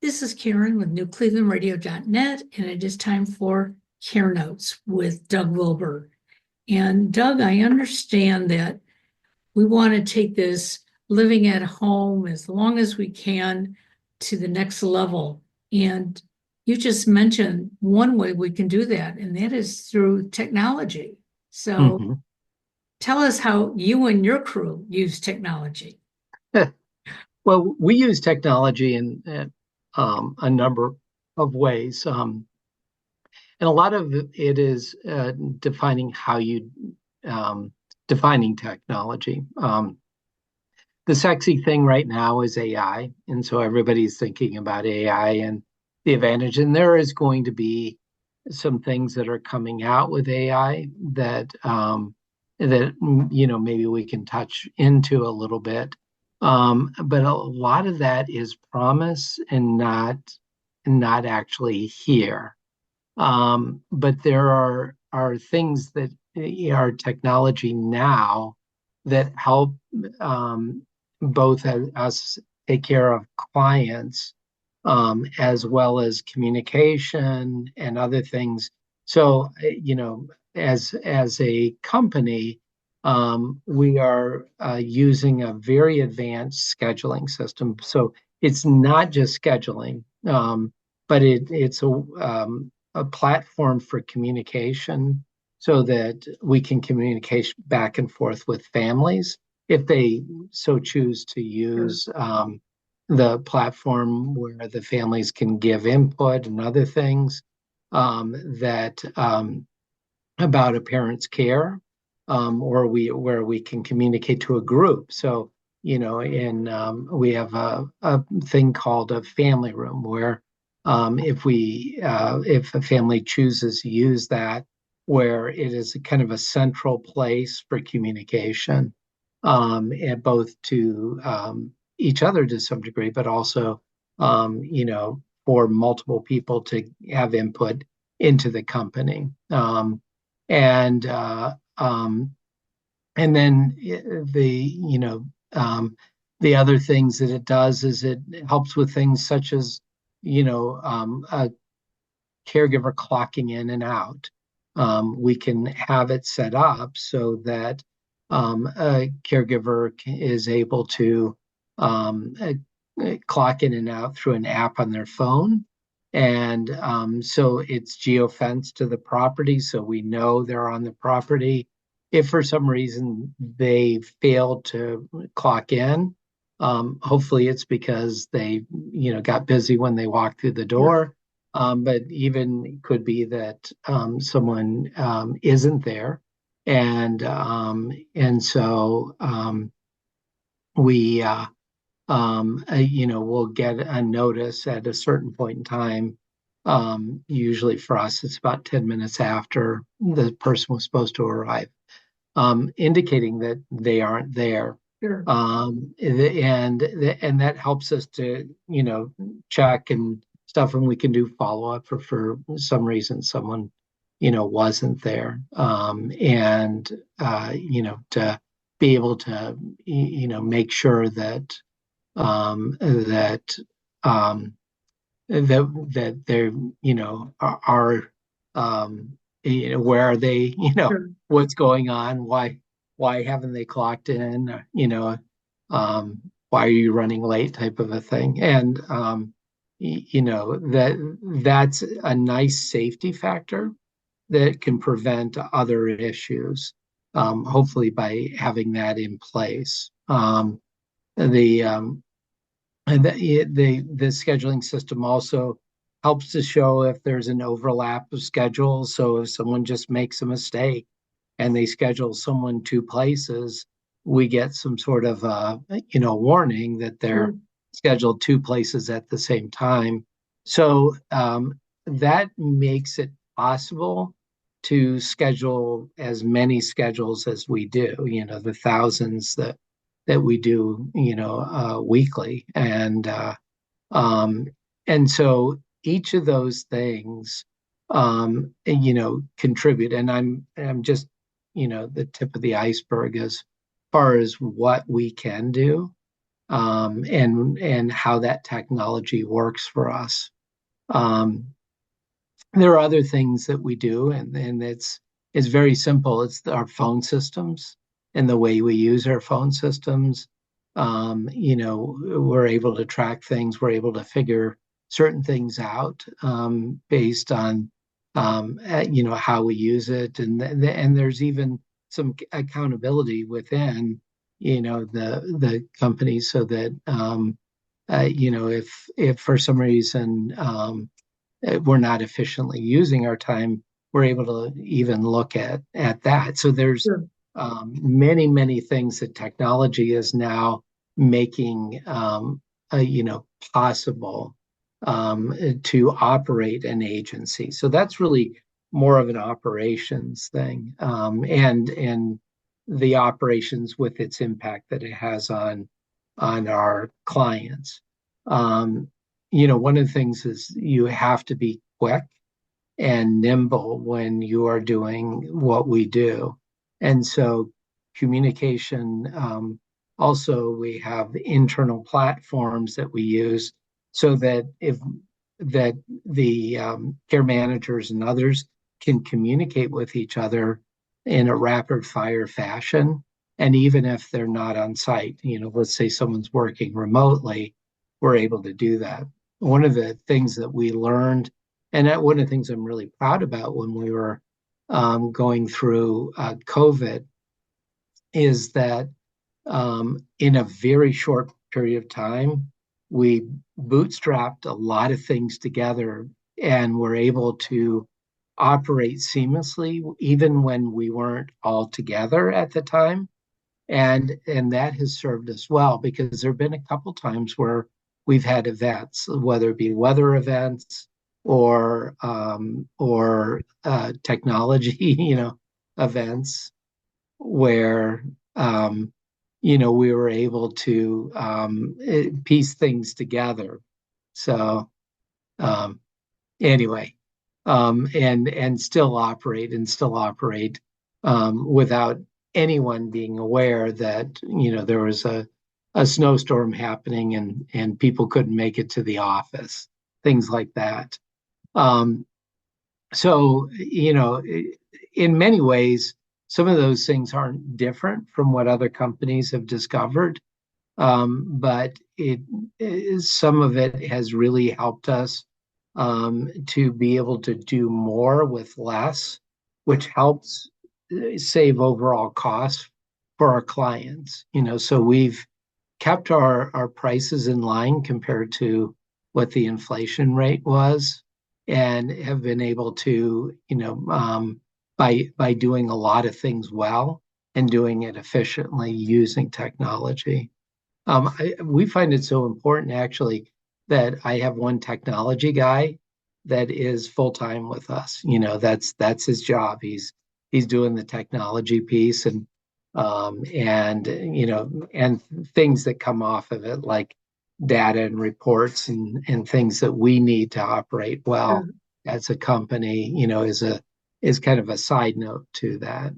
This is Karen with newclevelandradio.net, and it is time for Care Notes with Doug Wilber. And Doug, I understand that we want to take this living at home as long as we can to the next level. And you just mentioned one way we can do that, and that is through technology. So Mhm. tell us how you and your crew use technology. Well, we use technology in a number of ways, and a lot of it is defining how you um, defining technology. The sexy thing right now is AI, and so everybody's thinking about AI and the advantage. And there is going to be some things that are coming out with AI that maybe we can touch into a little bit. But a lot of that is promise and not actually here. But there are things that are technology now that help both us take care of clients as well as communication and other things. So, as a company, we are using a very advanced scheduling system. So it's not just scheduling, but it's a platform for communication so that we can communicate back and forth with families if they so choose to Sure. use the platform where the families can give input and other things that about a parent's care, or where we can communicate to a group. So, in we have a thing called a family room where if a family chooses to use that, where it is kind of a central place for communication, and both to each other to some degree, but also for multiple people to have input into the company. And and then the other things that it does is it helps with things such as a caregiver clocking in and out. We can have it set up so that a caregiver is able to clock in and out through an app on their phone. And so it's geofenced to the property, so we know they're on the property. If for some reason they failed to clock in, hopefully it's because they, got busy when they walked through the Yeah. door. But even could be that someone isn't there, and so we we'll get a notice at a certain point in time. Usually for us, it's about 10 minutes after the person was supposed to arrive, indicating that they aren't there. Sure. And that helps us to, check and stuff, and we can do follow up for some reason someone, wasn't there. And to be able to, make sure that that that they're are where are they, Sure. what's going on, why haven't they clocked in, why are you running late, type of a thing. And that's a nice safety factor that can prevent other issues, hopefully by having that in place. The and the scheduling system also helps to show if there's an overlap of schedules. So if someone just makes a mistake and they schedule someone two places, we get some sort of warning that they're Sure. scheduled two places at the same time. So that makes it possible to schedule as many schedules as we do. The thousands that we do, weekly, um, and so each of those things, contribute. And I'm just, the tip of the iceberg as far as what we can do. and how that technology works for us. Um, there are other things that we do, and it's very simple. It's our phone systems and the way we use our phone systems. We're able to track things. We're able to figure certain things out based on how we use it, and there's even some accountability within the company, so that if for some reason we're not efficiently using our time, we're able to even look at that. So there's Sure. many things that technology is now making possible to operate an agency. So that's really more of an operations thing, and the operations with its impact that it has on our clients. One of the things is you have to be quick and nimble when you are doing what we do. And so communication, also we have internal platforms that we use so that if that the care managers and others can communicate with each other in a rapid fire fashion. And even if they're not on site, let's say someone's working remotely, we're able to do that. One of the things that we learned, and one of the things I'm really proud about when we were going through COVID, is that in a very short period of time, we bootstrapped a lot of things together and were able to operate seamlessly, even when we weren't all together at the time. And that has served us well, because there have been a couple times where we've had events, whether it be weather events or technology, events where we were able to piece things together. So anyway, and still operate without anyone being aware that there was a snowstorm happening and people couldn't make it to the office, things like that. So in many ways, some of those things aren't different from what other companies have discovered, but some of it has really helped us to be able to do more with less, which helps save overall costs for our clients. So we've kept our prices in line compared to what the inflation rate was, and have been able to, by doing a lot of things well and doing it efficiently using technology. We find it so important, actually, that I have one technology guy that is full time with us. That's his job. He's doing the technology piece, and things that come off of it, like data and reports and things that we need to operate well Sure. as a company. Is kind of a side note to that.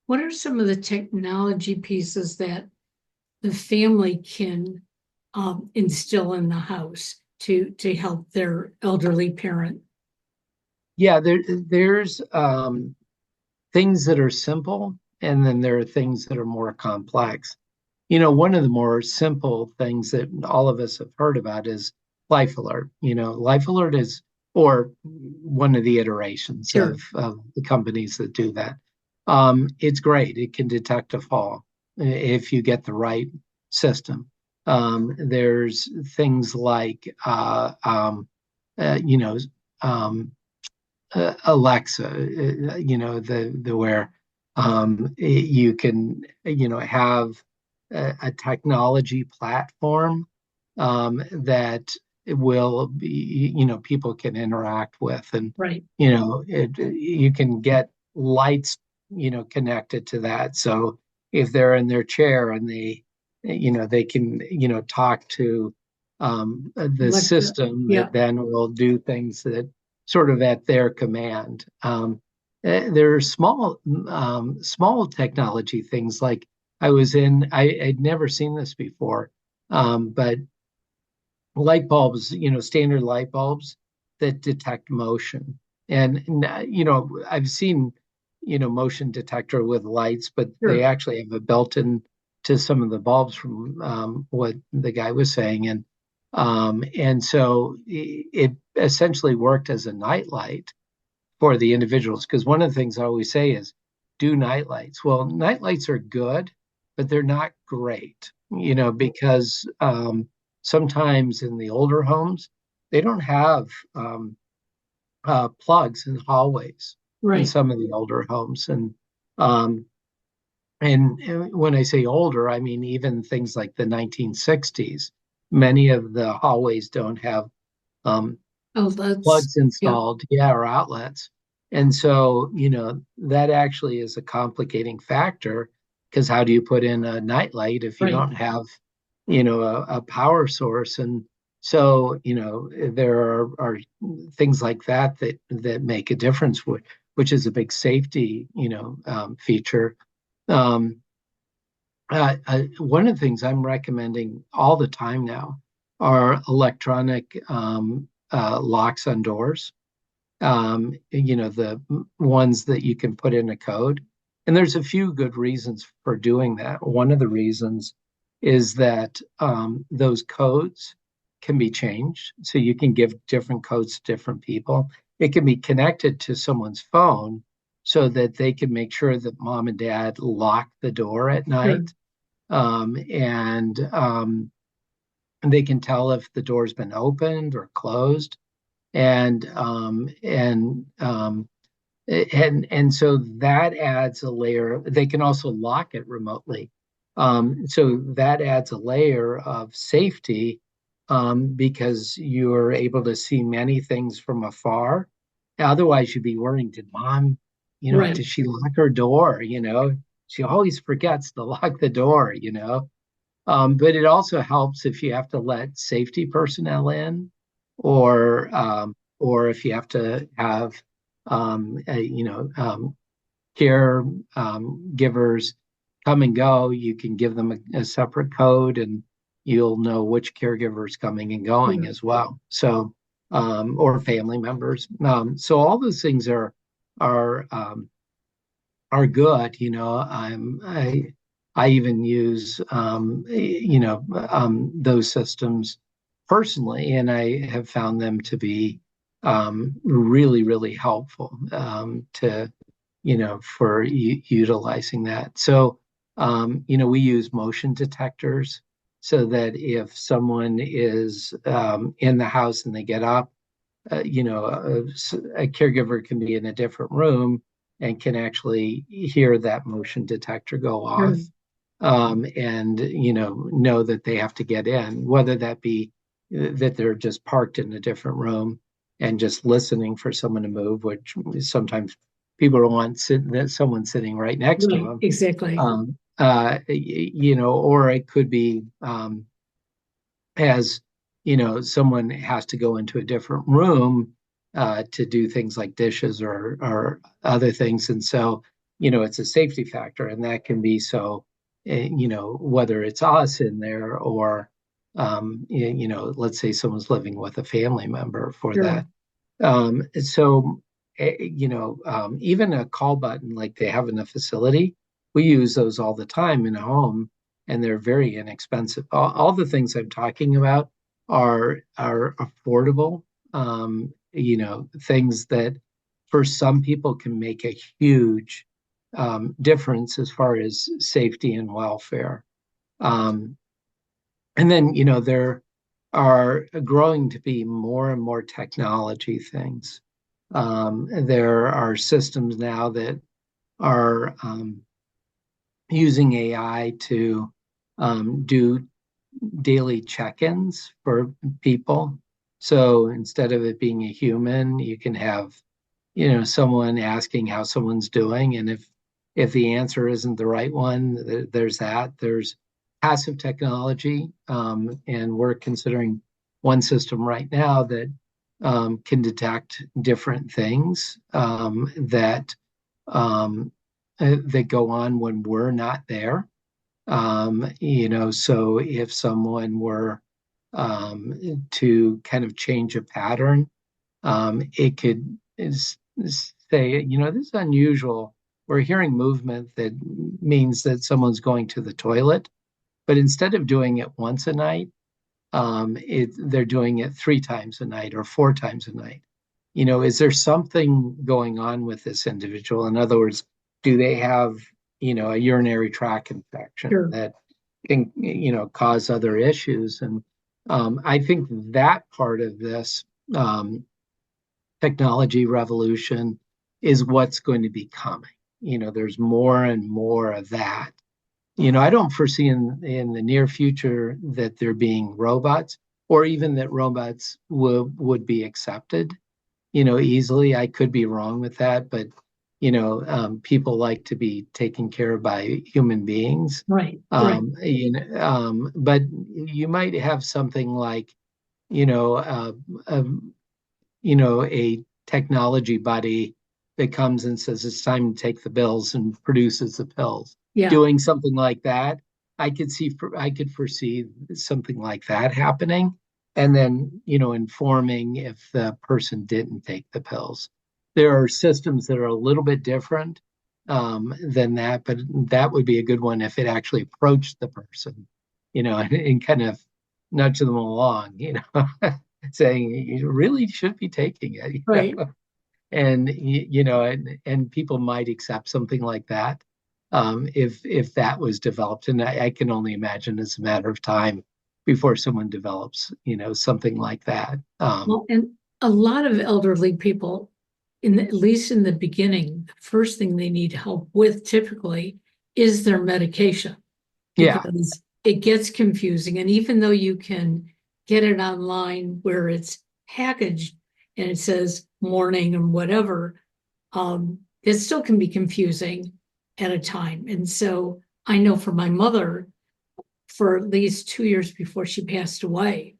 What are some of the technology pieces that the family can instill in the house to help their elderly parent? Yeah, there's things that are simple, and then there are things that are more complex. One of the more simple things that all of us have heard about is Life Alert. Life Alert is, or one of the iterations Sure. of the companies that do that. It's great. It can detect a fall if you get the right system. There's things like, you know, um, Alexa, the where you can have a technology platform that will be people can interact with, and Right. you can get lights connected to that. So if they're in their chair and they can talk to the Alexa. system Yeah. that then will do things that sort of at their command. There are small technology things like I'd never seen this before, but light bulbs, standard light bulbs that detect motion. And, I've seen, motion detector with lights, but they Sure. actually have a built-in to some of the bulbs from what the guy was saying. And so it essentially worked as a nightlight for the individuals. Because one of the things I always say is do night lights. Well, night lights are good, but they're not great, because sometimes in the older homes, they don't have plugs in hallways in Right. some of the older homes. Um, and when I say older, I mean even things like the 1960s. Many of the hallways don't have um, Oh, that's, plugs yeah, installed, yeah, or outlets. And so, that actually is a complicating factor because how do you put in a nightlight if you right. don't have, a power source? And so, there are things like that make a difference, which is a big safety, feature. Um, One of the things I'm recommending all the time now are electronic locks on doors, the ones that you can put in a code. And there's a few good reasons for doing that. One of the reasons is that those codes can be changed. So you can give different codes to different people. It can be connected to someone's phone so that they can make sure that mom and dad lock the door at Sure. night. And they can tell if the door's been opened or closed and so that adds a layer. They can also lock it remotely, so that adds a layer of safety because you're able to see many things from afar. Otherwise, you'd be worrying, did mom, Right. did she lock her door? She always forgets to lock the door. But it also helps if you have to let safety personnel in, or if you have to have care givers come and go. You can give them a separate code, and you'll know which caregiver is coming and going Sure. as well. So, or family members. So all those things are um, are good. I even use those systems personally, and I have found them to be really really helpful to for utilizing that. So we use motion detectors so that if someone is in the house and they get up, a caregiver can be in a different room and can actually hear that motion detector go Sure. off, and know that they have to get in, whether that be that they're just parked in a different room and just listening for someone to move, which sometimes people don't want someone sitting right next to Right. them. Exactly. Or it could be as someone has to go into a different room to do things like dishes or other things, and so it's a safety factor, and that can be so whether it's us in there or let's say someone's living with a family member for Sure. that. So, even a call button like they have in a facility, we use those all the time in a home, and they're very inexpensive. All the things I'm talking about are affordable, things that for some people can make a huge difference as far as safety and welfare. Um, and then, there are growing to be more and more technology things. There are systems now that are using AI to do daily check-ins for people. So instead of it being a human, you can have, someone asking how someone's doing, and if the answer isn't the right one, there's that. There's passive technology, and we're considering one system right now that can detect different things that go on when we're not there. So if someone were to kind of change a pattern, it could say, this is unusual. We're hearing movement that means that someone's going to the toilet, but instead of doing it once a night, they're doing it 3 times a night or 4 times a night. Is there something going on with this individual? In other words, do they have, a urinary tract infection Sure. that can, cause other issues? And I think that part of this technology revolution is what's going to be coming. There's more and more of that. I don't foresee in the near future that there being robots, or even that robots would be accepted, easily. I could be wrong with that, but people like to be taken care of by human beings. Right. Right. But you might have something like, you know, uh, um, a technology buddy that comes and says it's time to take the pills and produces the pills. Yeah. Doing something like that, I could foresee something like that happening, and then informing if the person didn't take the pills. There are systems that are a little bit different than that, but that would be a good one if it actually approached the person, and kind of nudge them along, saying you really should be taking it, Right. and and people might accept something like that if that was developed, and I can only imagine it's a matter of time before someone develops something like that. Well, and a lot of elderly people, at least in the beginning, the first thing they need help with typically is their medication Yeah. because it gets confusing. And even though you can get it online where it's packaged and it says morning and whatever, it still can be confusing at a time. And so I know for my mother, for at least 2 years before she passed away,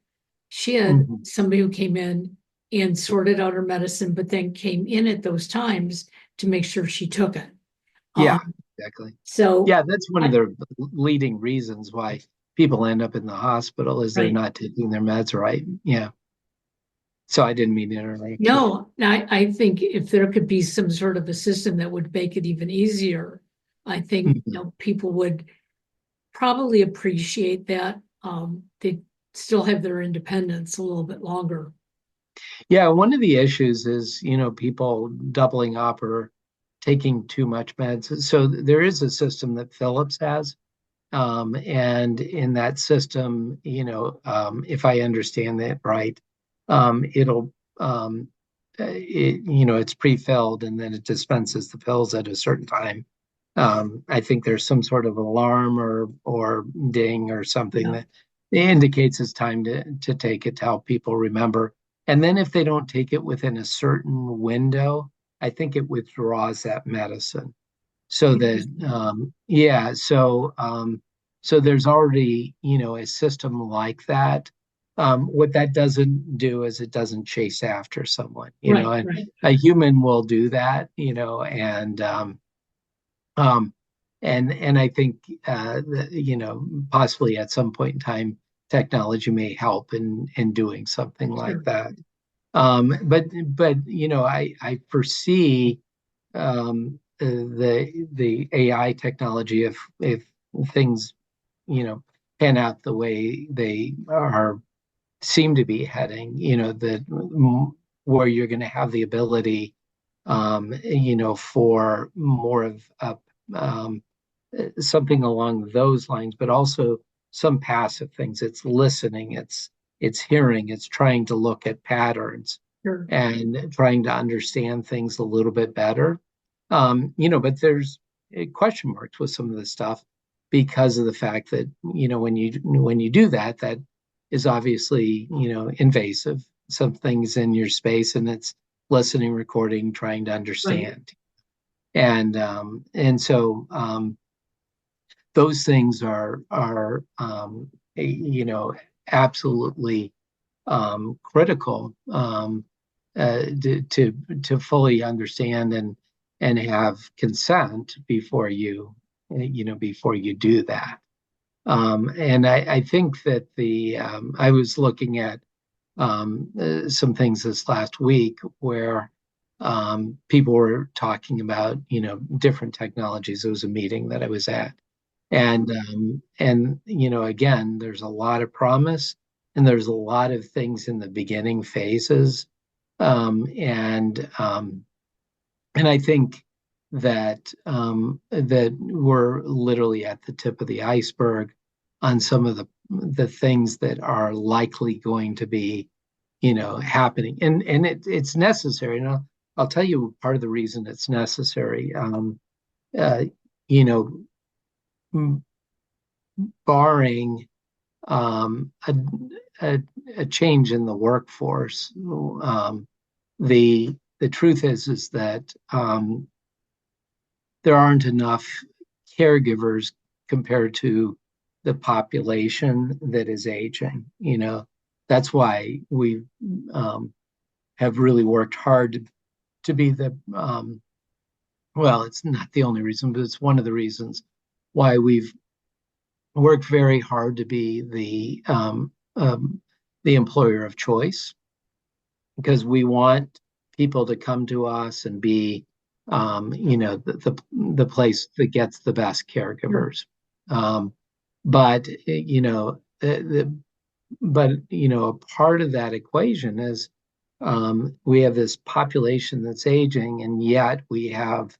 she had Mhm. somebody who came in and sorted out her medicine, but then came in at those times to make sure she took it. Yeah, Um, exactly. so Yeah, that's one of I, the leading reasons why people end up in the hospital is they're right. not taking their meds right. Yeah. So I didn't mean to interrupt you. No, I think if there could be some sort of a system that would make it even easier, I think Mhm. people would probably appreciate that. They still have their independence a little bit longer. Yeah, one of the issues is, people doubling up or taking too much meds. So there is a system that Philips has. And in that system, if I understand that right, it'll, it's pre-filled and then it dispenses the pills at a certain time. I think there's some sort of alarm or ding or something Yeah, that indicates it's time to take it to help people remember. And then if they don't take it within a certain window, I think it withdraws that medicine. So that interesting. so there's already a system like that. What that doesn't do is it doesn't chase after someone, Right, and right. a human will do that, um, and I think possibly at some point in time, technology may help in doing something like Sure. that. But I foresee the AI technology, if things pan out the way they are seem to be heading, that where you're going to have the ability, for more of um, something along those lines, but also some passive things. It's listening, it's hearing, it's trying to look at patterns Sure. and trying to understand things a little bit better. But there's question marks with some of the stuff because of the fact that when you do that, that is obviously invasive. Some things in your space, and it's listening, recording, trying to Right. understand, and so those things are absolutely critical to fully understand and have consent before you before you do that. And I think that I was looking at some things this last week where people were talking about, different technologies. It was a meeting that I was at. And again, there's a lot of promise and there's a lot of things in the beginning phases. And I think that we're literally at the tip of the iceberg on some of the things that are likely going to be, happening. And it's necessary. And I'll tell you part of the reason it's necessary. Uh, you know, Barring a, a change in the workforce, the truth is that there aren't enough caregivers compared to the population that is aging. That's why we have really worked hard to be well, it's not the only reason, but it's one of the reasons why we've worked very hard to be the employer of choice, because we want people to come to us and be the place that gets the best caregivers. But a part of that equation is we have this population that's aging, and yet we have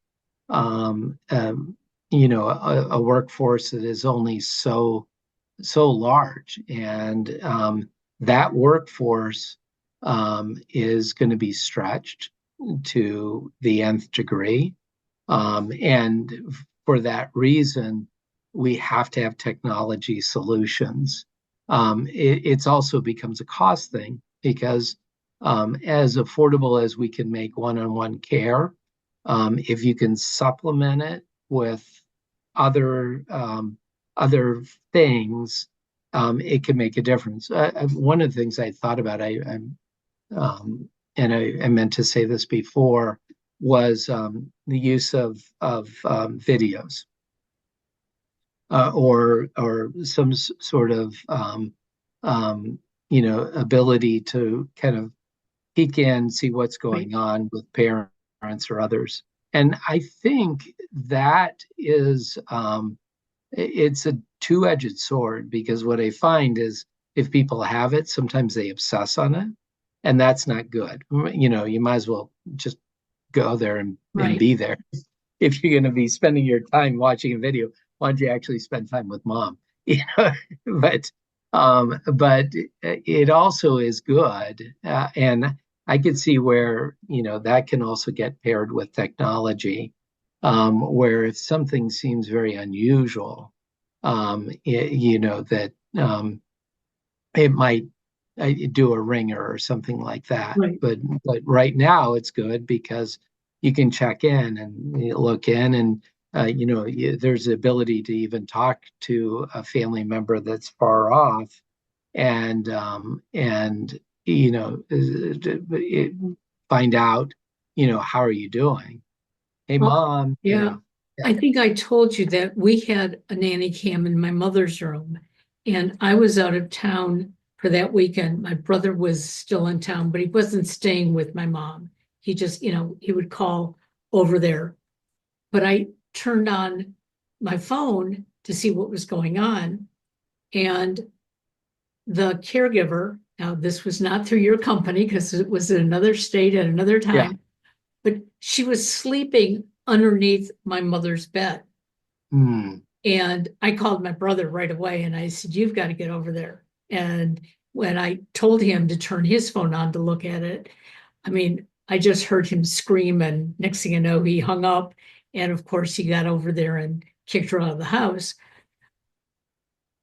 a workforce that is only so large, and that workforce is going to be stretched to the nth degree. And for that reason, we have to have technology solutions. It's also becomes a cost thing because as affordable as we can make one-on-one care, if you can supplement it with other things, it can make a difference. One of the things I thought about, I meant to say this before, was the use of videos or some sort of ability to kind of peek in, see what's going on with parents or others. And I think that is it's a two-edged sword, because what I find is if people have it, sometimes they obsess on it, and that's not good. You might as well just go there and be there. If you're going to be spending your time watching a video, why don't you actually spend time with mom? But it also is good, and I could see where that can also get paired with technology, where if something seems very unusual, that it might do a ringer or something like that. Right. But right now it's good because you can check in and look in, and there's the ability to even talk to a family member that's far off, and find out, how are you doing? Hey, Well, mom. yeah. I think I told you that we had a nanny cam in my mother's room, and I was out of town for that weekend. My brother was still in town, but he wasn't staying with my mom. He just, he would call over there. But I turned on my phone to see what was going on, and the caregiver, now this was not through your company because it was in another state at another time, but she was sleeping underneath my mother's bed. And I called my brother right away and I said, you've got to get over there. And when I told him to turn his phone on to look at it, I mean, I just heard him scream, and next thing you know, he hung up. And of course, he got over there and kicked her out of the house.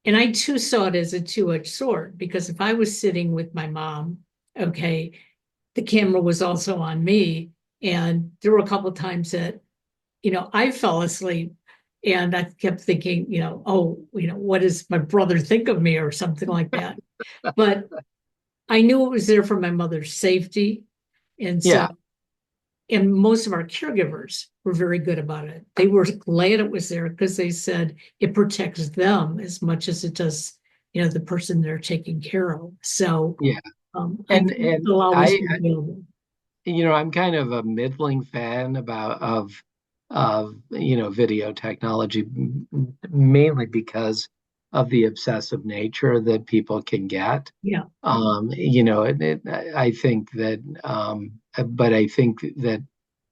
And I too saw it as a two-edged sword, because if I was sitting with my mom, okay, the camera was also on me. And there were a couple of times that, I fell asleep and I kept thinking, what does my brother think of me or something like that. But I knew it was there for my mother's safety. And so and most of our caregivers were very good about it. They were glad it was there because they said it protects them as much as it does, the person they're taking care of. So Yeah. I And think and it'll always I, be available. I'm kind of a middling fan of video technology, mainly because of the obsessive nature that people can get. Yeah, I think that, but I think that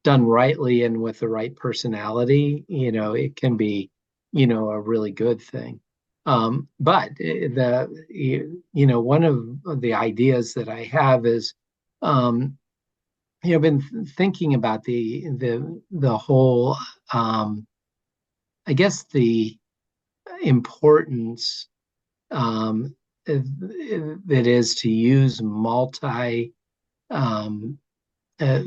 done rightly and with the right personality, it can be, a really good thing. But one of the ideas that I have is, I've been thinking about the whole, I guess the importance that is to use um, uh,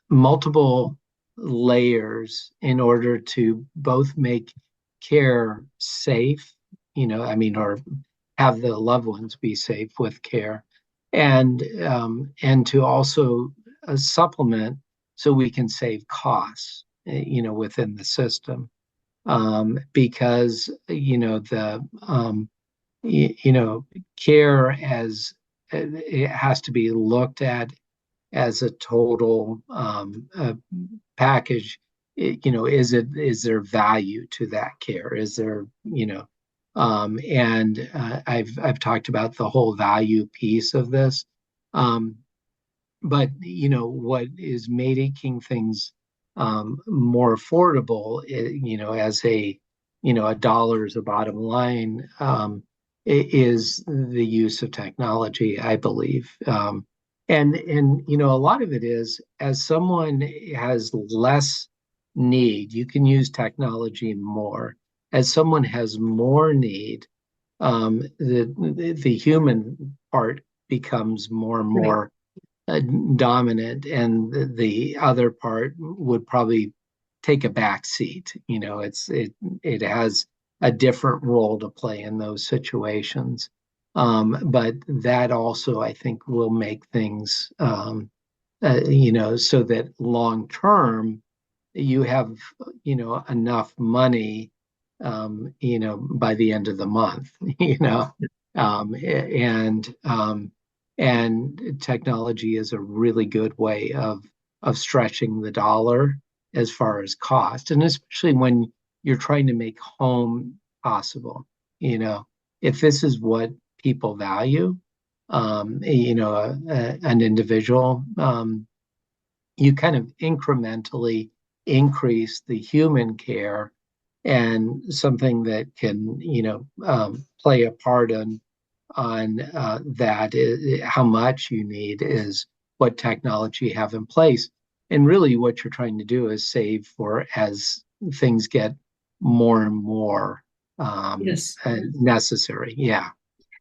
multiple layers in order to both make care safe, I mean, or have the loved ones be safe with care, and to also supplement so we can save costs, within the system, because care as it has to be looked at as a total package. Is there value to that care? Is there, and I've talked about the whole value piece of this. Um, but what is making things more affordable, as a dollar is a bottom line, is the use of technology, I believe. And a lot of it is, as someone has less need, you can use technology more. As someone has more need, the human part becomes more and right. more dominant, and the other part would probably take a back seat. It has a different role to play in those situations. But that also, I think, will make things, so that long term you have, enough money, by the end of the month, um, and um, and technology is a really good way of stretching the dollar as far as cost, and especially when you're trying to make home possible. If this is what people value, an individual, you kind of incrementally increase the human care, and something that can, play a part on that is how much you need is what technology you have in place. And really what you're trying to do is save for as things get more and more Yes. necessary. Yeah.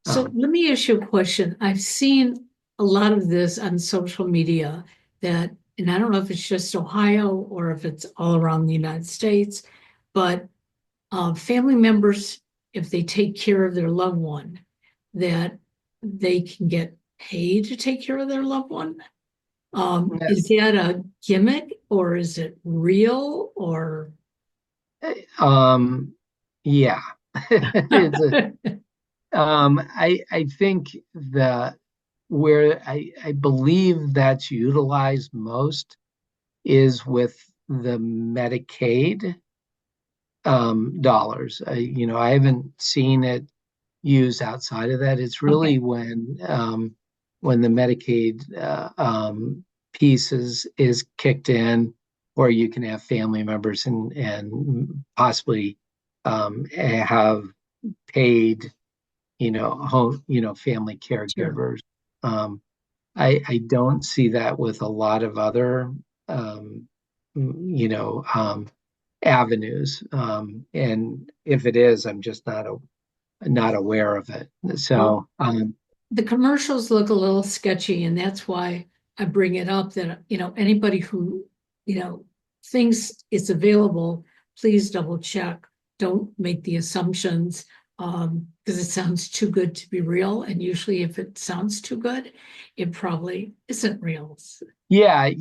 So let me ask you a question. I've seen a lot of this on social media that, and I don't know if it's just Ohio or if it's all around the United States, but family members, if they take care of their loved one, that they can get paid to take care of their loved one. Is that a gimmick or is it real or? Yeah. It's I think the where I believe that's utilized most is with the Medicaid dollars. I haven't seen it used outside of that. It's Okay, really when the Medicaid piece is kicked in, where you can have family members and possibly have paid, home, family sure. caregivers. Um, I don't see that with a lot of other, you know, avenues. And if it is, I'm just not aware of it. Well, So, the commercials look a little sketchy, and that's why I bring it up that, anybody who, thinks it's available, please double check. Don't make the assumptions. because it sounds too good to be real. And usually if it sounds too good, it probably isn't real. Yeah, I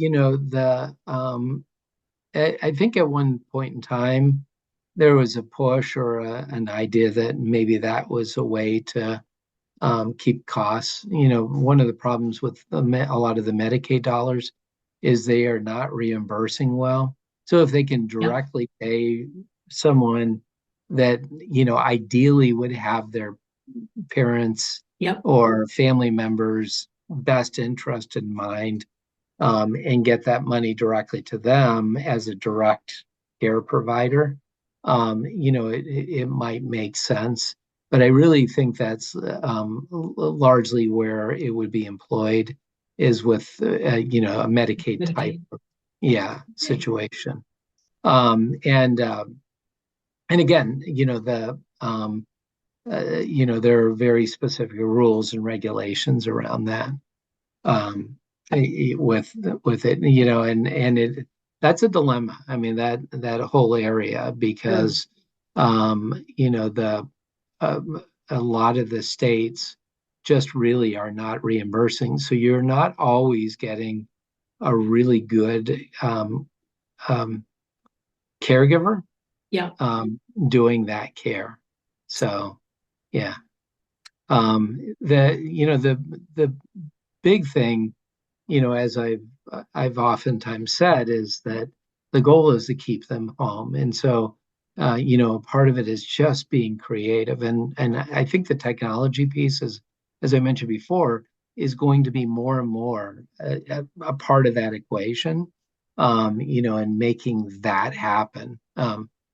think at one point in time there was a push or an idea that maybe that was a way to keep costs. One of the problems with a lot of the Medicaid dollars is they are not reimbursing well. So if they can Yep, directly pay someone that, ideally would have their parents yep, or family members' best interest in mind, and get that money directly to them as a direct care provider, it might make sense. But I really think that's largely where it would be employed is with, a Medicaid type, Medicaid. yeah, Okay. situation. And again, there are very specific rules and regulations around that, um, with it, and that's a dilemma. I mean, that whole area, Sure. because the a lot of the states just really are not reimbursing, so you're not always getting a really good um, caregiver Yeah. um, doing that care. So yeah, the big thing, as I've oftentimes said, is that the goal is to keep them home. And so, part of it is just being creative. And I think the technology piece is, as I mentioned before, is going to be more and more a part of that equation, and making that happen.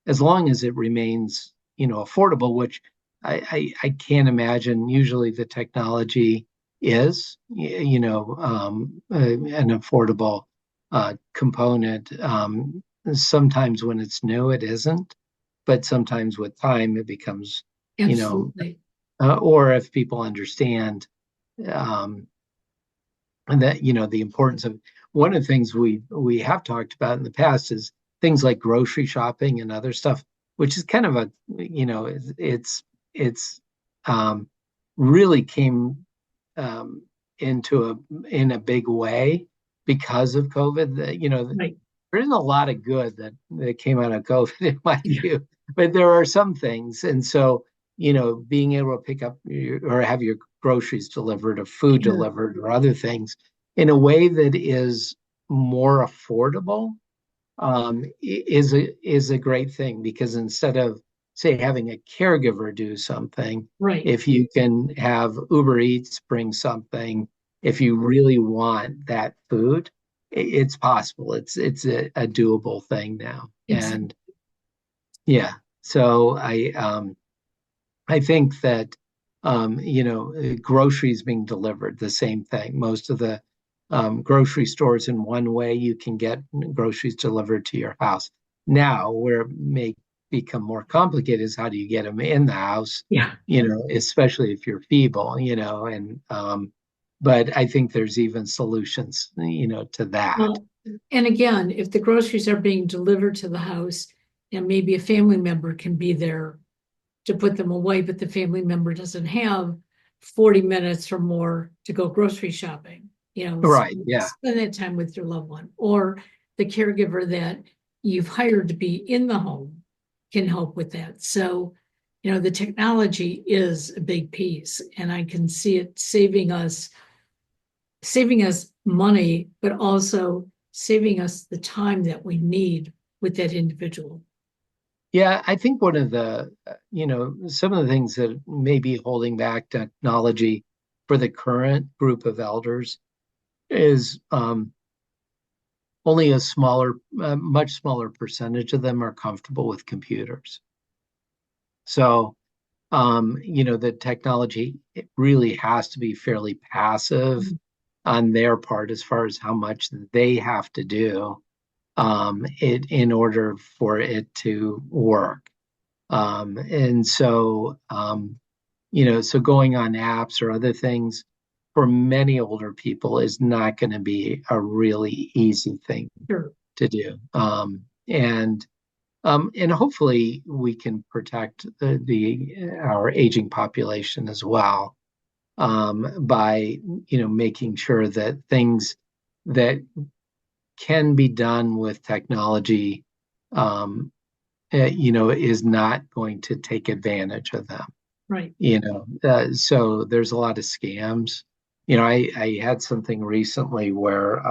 As long as it remains, affordable, which I can't imagine. Usually the technology is, an affordable component. Sometimes when it's new, it isn't, but sometimes with time, it becomes, you know, Absolutely. or if people understand, um, and that, the importance of one of the things we have talked about in the past is things like grocery shopping and other stuff, which is kind of a, it's um, really came um, in a big way because of COVID. That, Right. there isn't a lot of good that came out of COVID in my Yeah. view, but there are some things. And so, being able to pick up or have your groceries delivered or food Sure. delivered or other things in a way that is more affordable, is a great thing, because instead of, say, having a caregiver do something, Right. if you can have Uber Eats bring something, if you really want that food, it's possible. It's a doable thing now. And Exactly. yeah, so I think that, groceries being delivered, the same thing. Most of the grocery stores, in one way, you can get groceries delivered to your house. Now, where it may become more complicated is how do you get them in the house, Yeah. especially if you're feeble, but I think there's even solutions, to that. Well, and again, if the groceries are being delivered to the house and maybe a family member can be there to put them away, but the family member doesn't have 40 minutes or more to go grocery shopping, Right. Yeah. spend that time with your loved one, or the caregiver that you've hired to be in the home can help with that. So, the technology is a big piece, and I can see it saving us money, but also saving us the time that we need with that individual. Yeah, I think one of the, some of the things that may be holding back technology for the current group of elders is, only a much smaller percentage of them are comfortable with computers. So, the technology, it really has to be fairly passive on their part as far as how much they have to do, in order for it to work. And so, so going on apps or other things for many older people is not going to be a really easy thing Sure. to do. And And hopefully we can protect our aging population as well, by, making sure that things that can be done with technology, um, is not going to take advantage of them. Right. So there's a lot of scams. I had something recently where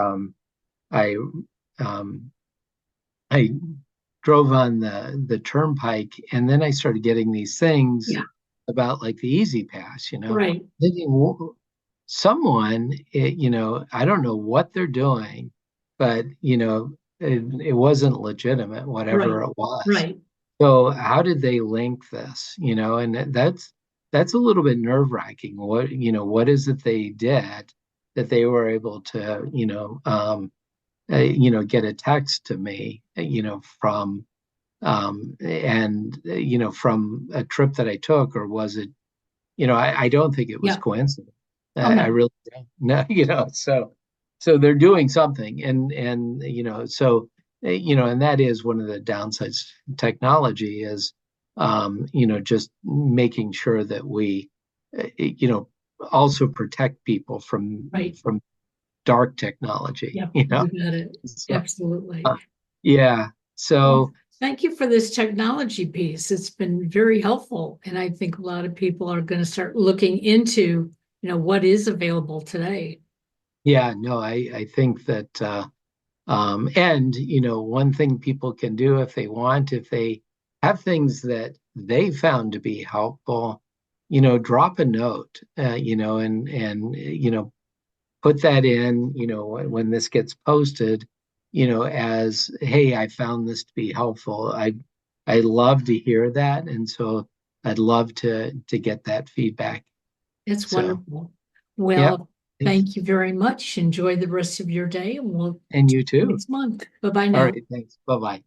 I um, I drove on the turnpike, and then I started getting these things Yeah. about like the Easy Pass, Right. thinking, someone, I don't know what they're doing, but it wasn't legitimate, Right. whatever it was. Right. So how did they link this? And that's a little bit nerve-wracking. What is it they did that they were able to, get a text to me, from a trip that I took, or was it, I don't think it was Yeah. coincidence. Oh, I no. really don't. No, so they're doing something, and and that is one of the downsides of technology is, just making sure that we, also protect people Right. from dark technology, Yeah. You got it. So, Absolutely. uh, yeah. Well, So thank you for this technology piece. It's been very helpful. And I think a lot of people are going to start looking into, what is available today. yeah, no, I think that, and one thing people can do if they want, if they have things that they found to be helpful, drop a note, and put that in, when this gets posted, as, hey, I found this to be helpful. I love to hear that, and so I'd love to get that feedback. It's So, wonderful. yeah, Well, thanks. thank you very much. Enjoy the rest of your day, and we'll And you too. next month. Bye bye All now. right, thanks. Bye bye.